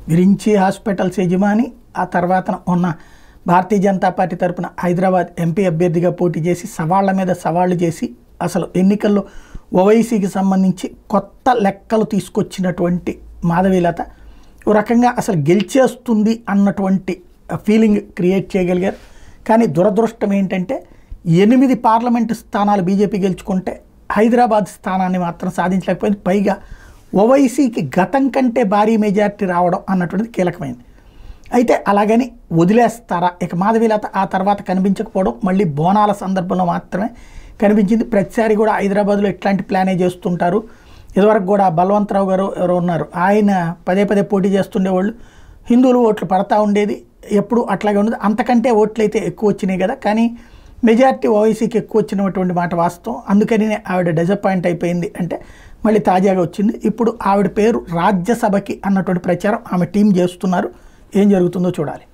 Virinchi hospitals యజమాని, ఆ తర్వాత ఉన్న భారతీయ జనతా పార్టీ తరపున హైదరాబాద్ ఎంపీ అభ్యర్థిగా పోటీ చేసి సవాళ్ల మీద సవాళ్లు చేసి అసలు ఎన్నికల్లో ఓవైసీకి సంబంధించి కొత్త లెక్కలు తీసుకొచ్చినటువంటి మాధవీలత ఓ రకంగా అసలు గెలిచేస్తుంది అన్నటువంటి ఫీలింగ్ క్రియేట్ చేయగలిగారు. కానీ దురదృష్టం ఏంటంటే 8 పార్లమెంటు స్థానాలు బీజేపీ గెలుచుకుంటే హైదరాబాద్ స్థానాన్ని మాత్రం సాధించలేకపోయింది. పైగా ఓవైసీకి గతం కంటే భారీ మెజార్టీ రావడం అన్నటువంటిది కీలకమైంది. అయితే అలాగని వదిలేస్తారా? ఇక మాధవీలత ఆ తర్వాత కనిపించకపోవడం మళ్ళీ బోనాల సందర్భంలో మాత్రమే కనిపించింది. ప్రతిసారి కూడా హైదరాబాద్లో ఇట్లాంటి ప్లానే చేస్తుంటారు. ఇదివరకు కూడా బలవంతరావు గారు ఎవరో ఉన్నారు, ఆయన పదే పోటీ చేస్తుండేవాళ్ళు. హిందువులు ఓట్లు పడతా ఉండేది, ఎప్పుడు అట్లాగే ఉండదు. అంతకంటే ఓట్లు అయితే ఎక్కువ వచ్చినాయి కదా, కానీ మెజార్టీ ఓవైసీకి ఎక్కువ వచ్చినటువంటి మాట వాస్తవం. అందుకని ఆవిడ డిసప్పాయింట్ అయిపోయింది అంటే మళ్ళీ తాజాగా వచ్చింది. ఇప్పుడు ఆవిడ పేరు రాజ్యసభకి అన్నటువంటి ప్రచారం ఆమె టీం చేస్తున్నారు. ఏం జరుగుతుందో చూడాలి.